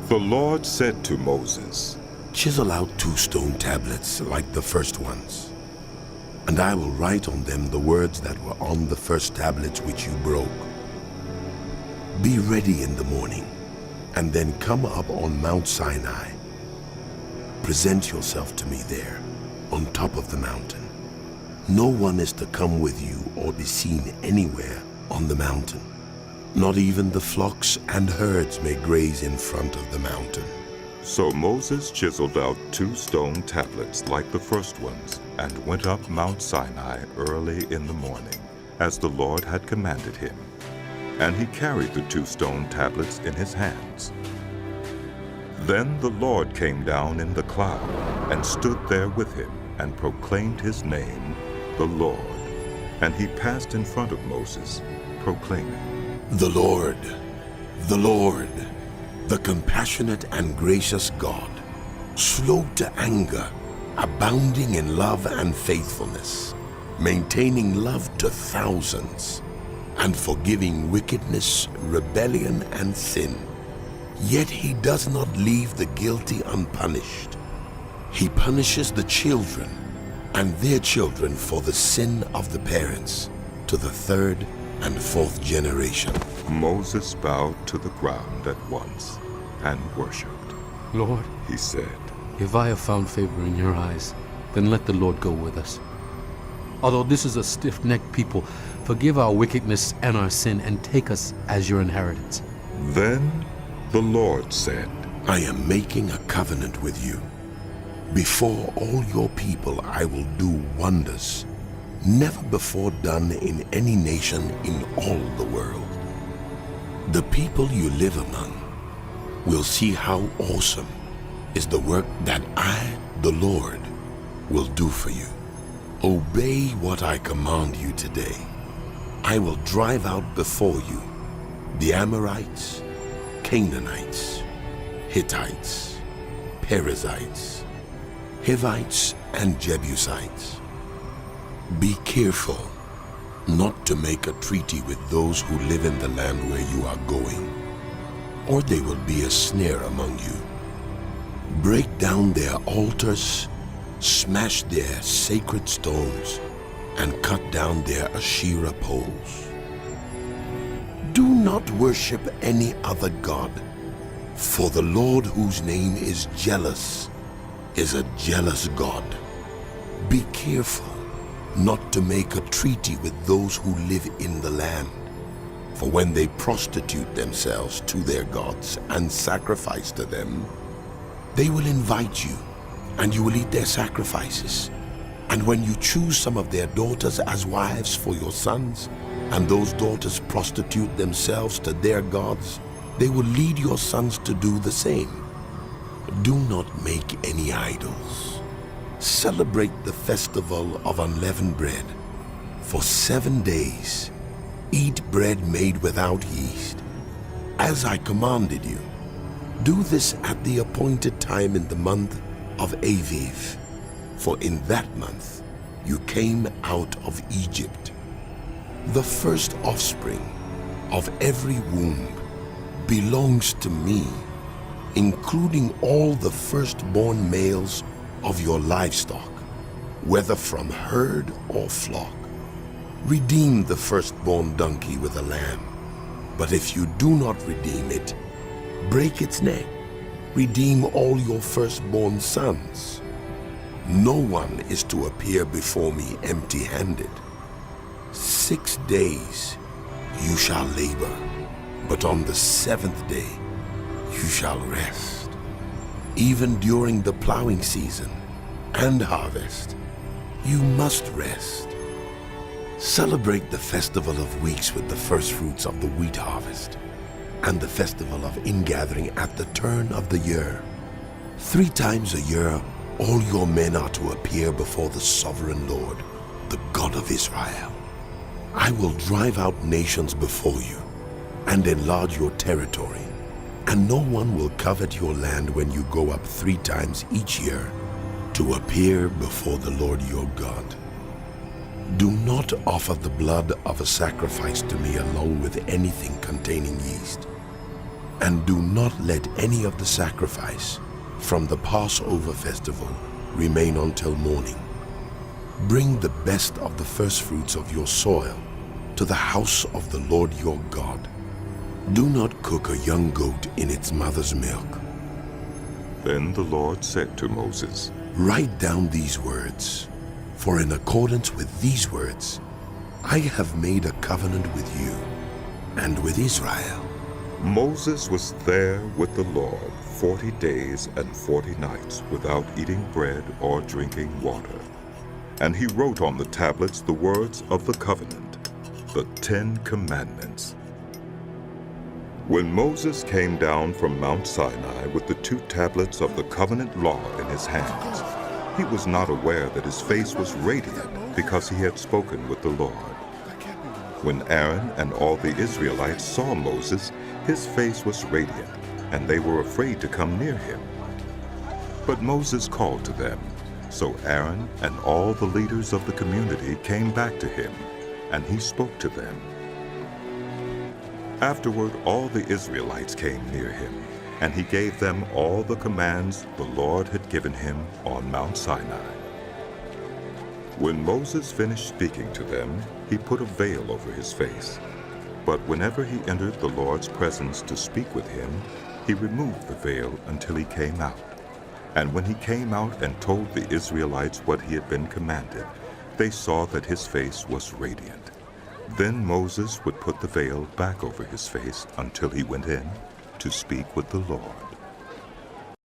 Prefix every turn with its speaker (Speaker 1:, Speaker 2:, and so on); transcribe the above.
Speaker 1: The Lord said to Moses,
Speaker 2: Chisel out 2 stone tablets like the first ones, and I will write on them the words that were on the first tablets which you broke. Be ready in the morning, and then come up on Mount Sinai. Present yourself to me there, on top of the mountain. No one is to come with you or be seen anywhere on the mountain. Not even the flocks and herds may graze in front of the mountain.
Speaker 1: So Moses chiseled out 2 stone tablets like the first ones, and went up Mount Sinai early in the morning, as the Lord had commanded him. And he carried the 2 stone tablets in his hands. Then the Lord came down in the cloud, and stood there with him, and proclaimed his name, the Lord. And he passed in front of Moses, proclaiming,
Speaker 2: The Lord, the compassionate and gracious God, slow to anger, abounding in love and faithfulness, maintaining love to thousands, and forgiving wickedness, rebellion, and sin. Yet he does not leave the guilty unpunished. He punishes the children and their children for the sin of the parents to the 3rd and 4th generation.
Speaker 1: Moses bowed to the ground at once and worshipped.
Speaker 3: Lord,
Speaker 1: He said,
Speaker 3: if I have found favor in your eyes, then let the Lord go with us. Although this is a stiff-necked people, forgive our wickedness and our sin, and take us as your inheritance.
Speaker 1: Then the Lord said,
Speaker 2: I am making a covenant with you. Before all your people I will do wonders, never before done in any nation in all the world. The people you live among will see how awesome is the work that I, the Lord, will do for you. Obey what I command you today. I will drive out before you the Amorites, Canaanites, Hittites, Perizzites, Hivites, and Jebusites. Be careful not to make a treaty with those who live in the land where you are going, or they will be a snare among you. Break down their altars, smash their sacred stones, and cut down their Asherah poles. Do not worship any other god, for the Lord, whose name is jealous, is a jealous God. Be careful not to make a treaty with those who live in the land, for when they prostitute themselves to their gods and sacrifice to them, they will invite you, and you will eat their sacrifices. And when you choose some of their daughters as wives for your sons, and those daughters prostitute themselves to their gods, they will lead your sons to do the same. Do not make any idols. Celebrate the festival of unleavened bread. For 7 days, eat bread made without yeast, as I commanded you. Do this at the appointed time in the month of Aviv, for in that month you came out of Egypt. The first offspring of every womb belongs to me, including all the firstborn males of your livestock, whether from herd or flock. Redeem the firstborn donkey with a lamb, but if you do not redeem it, break its neck. Redeem all your firstborn sons. No one is to appear before me empty-handed. 6 days you shall labor, but on the 7th day you shall rest. Even during the plowing season and harvest, you must rest. Celebrate the festival of weeks with the first fruits of the wheat harvest, and the festival of ingathering at the turn of the year. 3 times a year, all your men are to appear before the sovereign Lord, the God of Israel. I will drive out nations before you and enlarge your territory, and no one will covet your land when you go up 3 times each year to appear before the Lord your God. Do not offer the blood of a sacrifice to me along with anything containing yeast. And do not let any of the sacrifice from the Passover festival remain until morning. Bring the best of the firstfruits of your soil to the house of the Lord your God. Do not cook a young goat in its mother's milk.
Speaker 1: Then the Lord said to Moses,
Speaker 2: Write down these words, for in accordance with these words, I have made a covenant with you and with Israel.
Speaker 1: Moses was there with the Lord 40 days and 40 nights without eating bread or drinking water. And he wrote on the tablets the words of the covenant, the 10 Commandments. When Moses came down from Mount Sinai with the 2 tablets of the covenant law in his hands, he was not aware that his face was radiant because he had spoken with the Lord. When Aaron and all the Israelites saw Moses, his face was radiant, and they were afraid to come near him. But Moses called to them, so Aaron and all the leaders of the community came back to him, and he spoke to them. Afterward, all the Israelites came near him, and he gave them all the commands the Lord had given him on Mount Sinai. When Moses finished speaking to them, he put a veil over his face. But whenever he entered the Lord's presence to speak with him, he removed the veil until he came out. And when he came out and told the Israelites what he had been commanded, they saw that his face was radiant. Then Moses would put the veil back over his face until he went in to speak with the Lord.